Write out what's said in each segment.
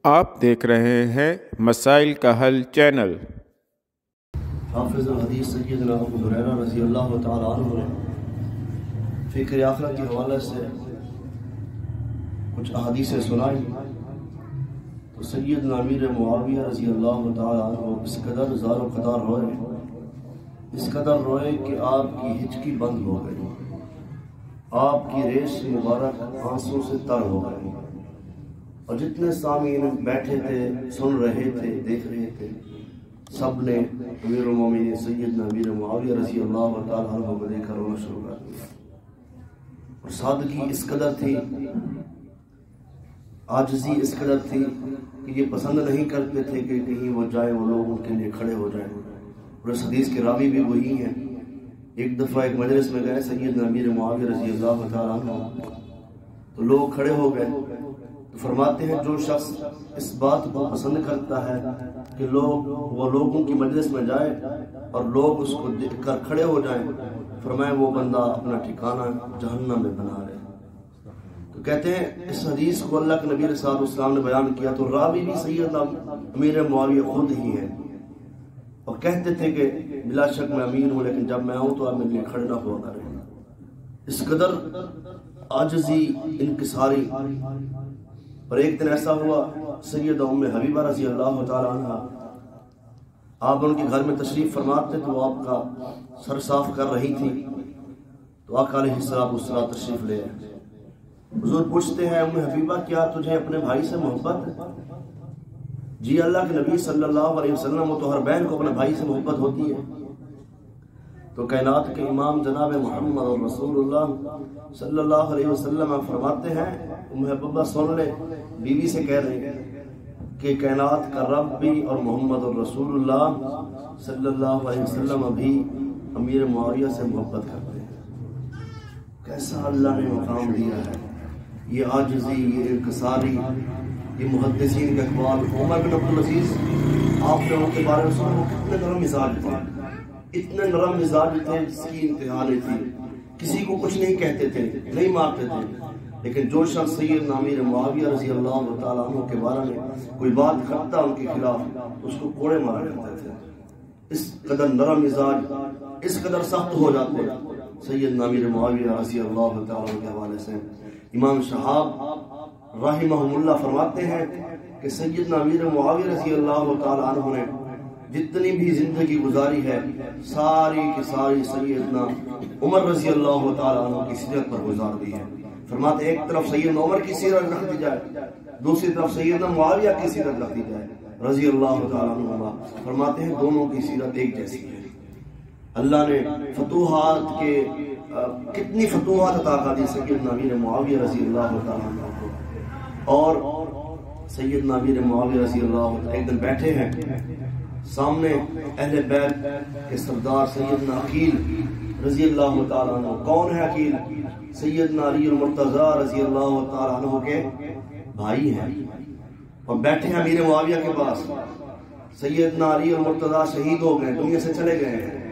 آپ دیکھ رہے ہیں مسائل کا حل چینل۔ حافظ الحدیث سیدنا ابو ہریرہ رضی اللہ تعالیٰ عنہ نے فکر آخرت کے حوالے سے کچھ احادیثیں سنائی تو سیدنا امیر معاویہ رضی اللہ تعالیٰ عنہ اس قدر زار و قدار روئے کہ آپ کی ہچکی بند ہو گئی، آپ کی ریش مبارک آنسوں سے تر ہو گئی، اور جتنے سامعین بیٹھے تھے، سن رہے تھے، دیکھ رہے تھے، سب نے امیر المومنین سیدنا امیر معاویہ رضی اللہ تعالیٰ عنہ کو دیکھ کر رونا شروع کر دیا۔ اور سادگی اس قدر تھی، عاجزی اس قدر تھی کہ یہ پسند نہیں کرتے تھے کہ کہیں وہ جائیں، وہ لوگ ان کے لیے کھڑے ہو جائیں۔ اور اس حدیث کے راوی بھی وہی ہیں۔ ایک دفعہ ایک مجلس میں گئے سیدنا امیر معاویہ رضی اللہ تعالیٰ عنہ، تو لوگ کھڑے ہو گئے، تو فرماتے ہیں جو شخص اس بات کو پسند کرتا ہے کہ وہ لوگوں کی مجلس میں جائے اور لوگ اس کو دیکھ کر کھڑے ہو جائیں، فرمائے وہ بندہ اپنا ٹھکانہ جہنم میں بنا لے۔ تو کہتے ہیں اس حدیث کو اللہ کے نبی صلی اللہ علیہ وسلم نے بیان کیا تو راوی بھی سیدنا امیر معاویہ خود ہی ہے، اور کہتے تھے کہ بلا شک میں امین ہوں، لیکن جب میں آؤں تو آپ میرے لیے کھڑے نہ ہوا کریں۔ اس قدر عاجزی، انکساری۔ اور ایک دن ایسا ہوا، سیدہ ام حبیبہ رضی اللہ تعالی عنہ آپ ان کے گھر میں تشریف فرماتے تو وہ آپ کا سر صاف کر رہی تھی، تو آقا علیہ السلام تشریف لے آئے۔ حضور پوچھتے ہیں ام حبیبہ کیا تجھے اپنے بھائی سے محبت ہے؟ جی اللہ کے نبی صلی اللہ علیہ وسلم تو ہر بہن کو اپنے بھائی سے محبت ہوتی ہے۔ تو کائنات کے امام جناب محمد اور رسول اللہ صلی اللہ علیہ وسلم فرماتے ہیں ام حبیبہ سن لے، بیوی سے کہہ رہے ہیں کہ کائنات کا رب بھی اور محمد اور رسول اللہ صلی اللہ علیہ وسلم بھی امیر معاویہ سے محبت کرتے ہیں۔ کیسا اللہ نے مقام دیا ہے، یہ عاجزی، یہ انکساری، یہ محدثین کے اقوال۔ عمر بن عبدالعزیز آپ نے ان کے بارے میں سنا، کتنے نرم مزاج تھے، اتنے نرم مزاج تھے جس کی انتہا نہیں تھی، کسی کو کچھ نہیں کہتے تھے، نہیں مارتے تھے، لیکن جو شخص سیدنا امیر معاویہ رضی اللہ تعالیٰ عنہ کے بارے میں کوئی بات کرتا ان کے خلاف اس کو کوڑے مارا کرتے تھے۔ اس قدر نرم مزاج، اس قدر سخت ہو جاتے سیدنا امیر معاویہ رضی اللہ تعالیٰ عنہ کے حوالے سے امام شہاب رحمہ اللہ فرماتے ہیں کہ سیدنا امیر معاویہ رضی اللہ تعالیٰ عنہ نے جتنی بھی زندگی گزاری ہے ساری کی ساری سیدنا عمر رضی اللہ تعالیٰ عنہ کی سیرت پر گزار دی ہے۔ فرماتے ایک طرف سیدنا عمر کی سیرت رکھ دی جائے، دوسری طرف سیدنا معاویہ کی سیرت رکھ دی جائے رضی اللہ تعالیٰ عنہ، فرماتے ہیں دونوں کی سیرت ایک جیسی ہے۔ اللہ نے فتوحات کے کتنی فتوحات عطا کر دی سیدنا امیر معاویہ رضی اللہ تعالیٰ عنہ کو۔ اور سیدنا امیر معاویہ رضی اللہ تعالیٰ ایک دن بیٹھے ہیں، سامنے اہل بیت کے سردار سیدنا عقیل رضی اللہ تعالیٰ عنہ۔ کون ہے عقیل؟ سیدنا علی المرتضیٰ رضی اللہ تعالیٰ عنہ کے بھائی ہیں، اور بیٹھے ہیں امیر معاویہ کے پاس۔ سیدنا علی المرتضیٰ شہید ہو گئے، دنیا سے چلے گئے ہیں،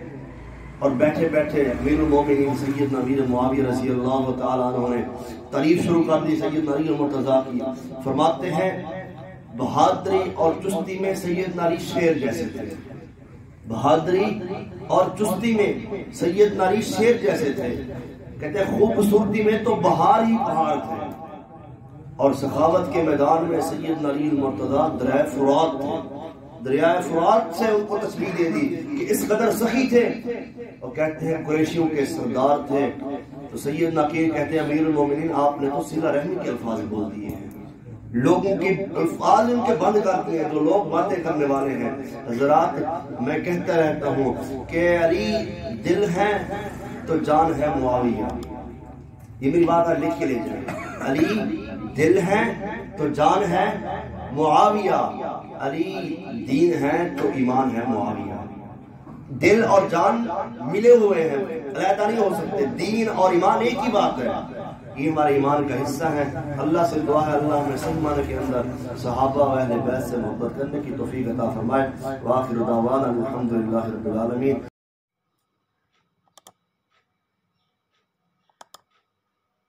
اور بیٹھے بیٹھے امیر المومنین سیدنا امیر معاویہ رضی اللہ تعالیٰ عنہ نے تعریف شروع کر دی سیدنا علی المرتضیٰ کی۔ فرماتے ہیں بہادری اور چستی میں سیدنا علی شیر جیسے تھے، بہادری اور چستی میں سیدنا علی شیر جیسے تھے، کہتے ہیں خوبصورتی میں تو بہار ہی پہاڑ تھے، اور سخاوت کے میدان میں سیدنا علی المرتضیٰ دریائے فرات تھے۔ دریائے فرات سے ان کو تشبیہ دے دی کہ اس قدر سخی تھے، اور کہتے ہیں قریشیوں کے سردار تھے۔ تو سیدنا عقیل کہتے ہیں امیر المومنین آپ نے تو صلہ رحمی کے الفاظ بول دیے ہیں، لوگوں کے الفاظ ان کے بند کر دیے ہیں، جو لوگ باتیں کرنے والے ہیں۔ حضرات میں کہتا رہتا ہوں کہ علی دل ہے تو جان ہے معاویہ، یہ میری بات آپ لکھ کے لے جائیں، علی دل ہے تو جان ہے معاویہ، علی دین ہے تو ایمان ہے معاویہ۔ دل اور جان ملے ہوئے ہیں، علیحدہ نہیں ہو سکتے، دین اور ایمان ایک ہی بات ہے، یہ ہمارے ایمان کا حصہ ہے۔ اللہ سے دعا ہے اللہ ہمیں صحیح معنی کے اندر صحابہ و اہل بیت سے محبت کرنے کی توفیق عطا فرمائے۔ وآخر دعوانا الحمدللہ رب العالمین۔